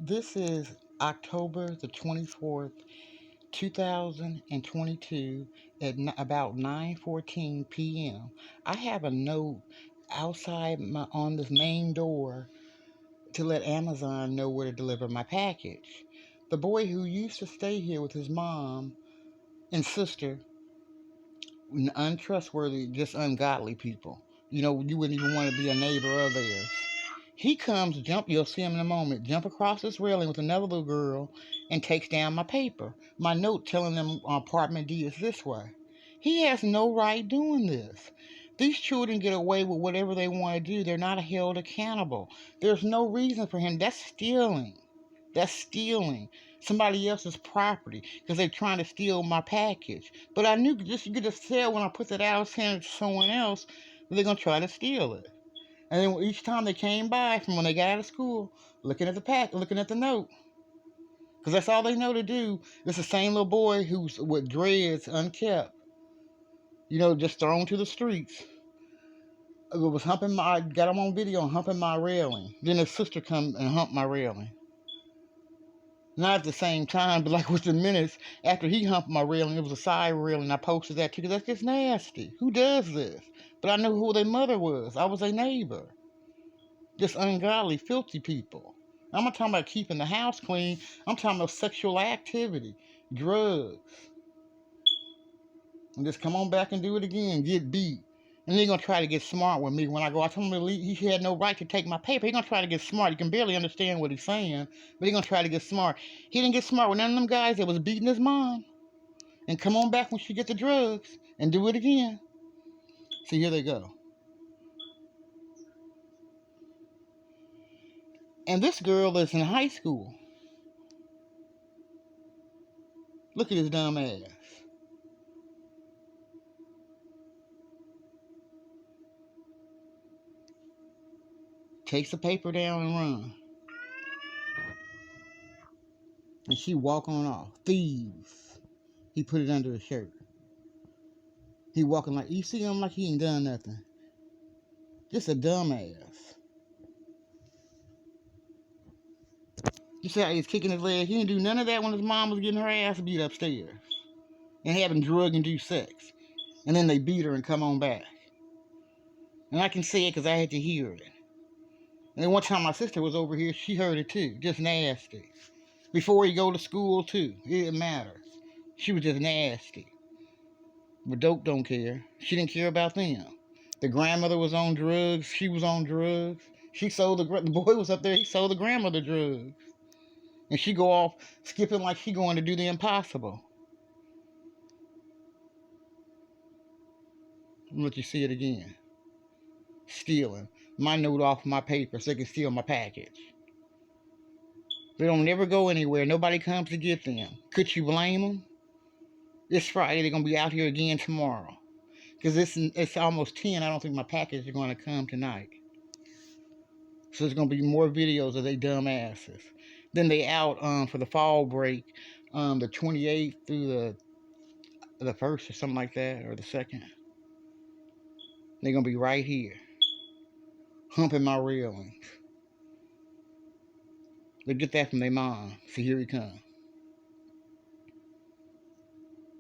This is October the 24th, 2022 at about 9:14 p.m. I have a note outside on this main door to let Amazon know where to deliver my package. The boy who used to stay here with his mom and sister, untrustworthy, just ungodly people. You wouldn't even want to be a neighbor of theirs. He comes, you'll see him in a moment, jump across this railing with another little girl and takes down my paper, my note telling them apartment D is this way. He has no right doing this. These children get away with whatever they want to do. They're not held accountable. There's no reason for him. That's stealing. That's stealing somebody else's property because they're trying to steal my package. But I knew just you could just tell when I put that out saying to someone else that they're gonna try to steal it. And then each time they came by from when they got out of school, looking at the looking at the note, because that's all they know to do. It's the same little boy who's with dreads unkept, just thrown to the streets. It was humping I got him on video humping my railing. Then his sister come and hump my railing. Not at the same time, but like within minutes after he humped my railing, it was a side railing. I posted that too, because that's just nasty. Who does this? But I knew who their mother was. I was a neighbor. Just ungodly, filthy people. I'm not talking about keeping the house clean. I'm talking about sexual activity, drugs. And just come on back and do it again, get beat. And they're going to try to get smart with me when I go. I told him to leave. He had no right to take my paper. He's going to try to get smart. You can barely understand what he's saying, but he's going to try to get smart. He didn't get smart with none of them guys that was beating his mom. And come on back when she get the drugs and do it again. See, here they go. And this girl is in high school. Look at his dumb ass. Takes the paper down and run. And she walk on off. Thieves. He put it under his shirt. He walking like, you see him like he ain't done nothing. Just a dumbass. You see how he's kicking his leg? He didn't do none of that when his mom was getting her ass beat upstairs. And having drug-induced sex. And then they beat her and come on back. And I can say it because I had to hear it. And then one time my sister was over here, she heard it too. Just nasty. Before he go to school too. It didn't matter. She was just nasty. But dope don't care. She didn't care about them. The grandmother was on drugs. She was on drugs. She sold the boy was up there. He sold the grandmother drugs, and she go off skipping like she going to do the impossible. Let you see it again. Stealing my note off my paper so they can steal my package. They don't never go anywhere. Nobody comes to get them. Could you blame them? It's Friday. They're gonna be out here again tomorrow. Because it's almost 10. I don't think my package is going to come tonight. So there's gonna be more videos of they dumb asses. Then they out for the fall break, the 28th through the first or something like that, or the second. They're gonna be right here, humping my railings. They get that from their mom. See, here he come.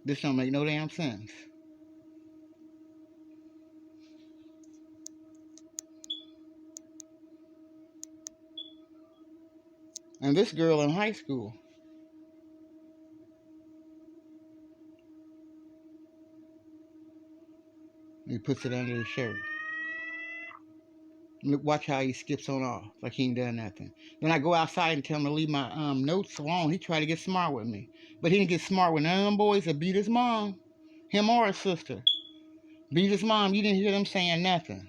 This don't make no damn sense. And this girl in high school, he puts it under his shirt. Look, watch how he skips on off like he ain't done nothing. Then I go outside and tell him to leave my notes alone. He tried to get smart with me. But he didn't get smart with none of them boys that beat his mom. Him or his sister. Beat his mom. You didn't hear them saying nothing.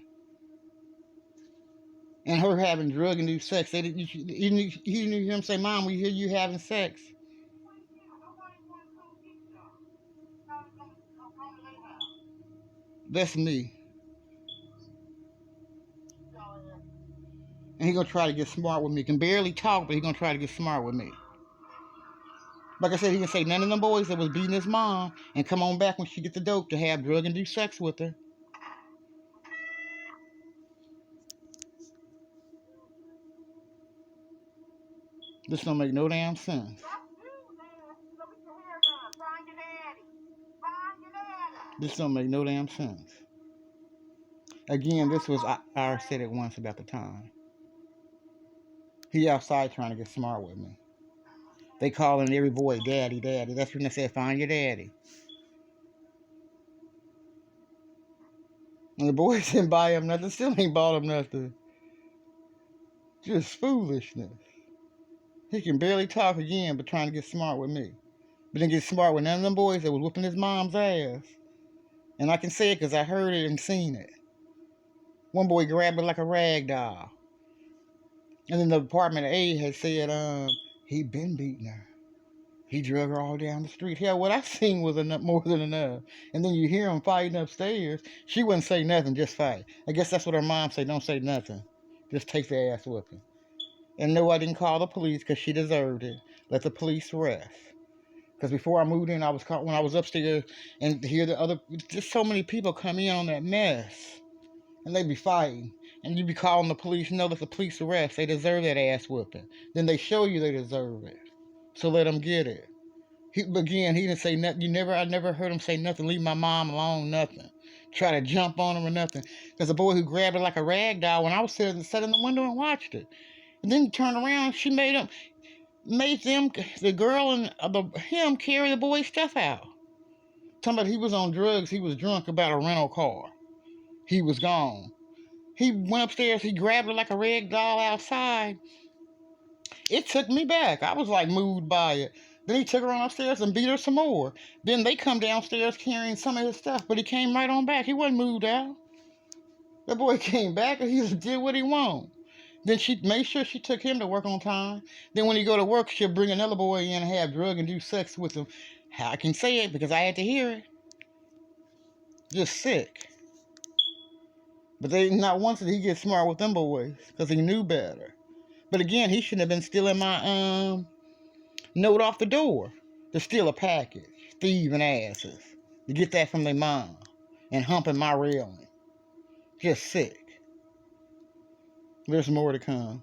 And her having drug-induced sex. He didn't hear him say, Mom, we hear you having sex. That's me. And he gonna try to get smart with me. Can barely talk, but he gonna try to get smart with me. Like I said, he can say none of them boys that was beating his mom and come on back when she get the dope to have drug-induced sex with her. This don't make no damn sense. This don't make no damn sense. Again, this was, I said it once about the time. He outside trying to get smart with me. They calling every boy daddy, daddy. That's when they said, find your daddy. And the boys didn't buy him nothing. Still ain't bought him nothing. Just foolishness. He can barely talk again, but trying to get smart with me. But didn't get smart with none of them boys that was whooping his mom's ass. And I can say it because I heard it and seen it. One boy grabbed her like a rag doll. And then the Department of A had said, he been beating her. He drug her all down the street. Hell, what I seen was enough, more than enough. And then you hear him fighting upstairs. She wouldn't say nothing, just fight. I guess that's what her mom said, don't say nothing. Just take the ass whooping. And no, I didn't call the police because she deserved it. Let the police rest. Because before I moved in, I was caught when I was upstairs and hear the other, just so many people come in on that mess. And they be fighting. And you be calling the police, no, let the police arrest. They deserve that ass whooping. Then they show you they deserve it. So let them get it. He didn't say nothing. I never heard him say nothing. Leave my mom alone, nothing. Try to jump on him or nothing. There's a boy who grabbed her like a rag doll when I was sitting in the window and watched it. And then he turned around, she made them, the girl and him carry the boy's stuff out. Talking about he was on drugs, he was drunk about a rental car. He was gone. He went upstairs, he grabbed her like a rag doll outside. It took me back. I was like moved by it. Then he took her on upstairs and beat her some more. Then they come downstairs carrying some of his stuff, but he came right on back. He wasn't moved out. That boy came back and he did what he wanted. Then she made sure she took him to work on time. Then when he go to work, she'll bring another boy in and have drug and do sex with him. I can say it because I had to hear it. Just sick. But they not once did he get smart with them boys because he knew better. But again, he shouldn't have been stealing my note off the door to steal a package, thieving asses, to get that from their mom and humping my railing. Just sick. There's more to come.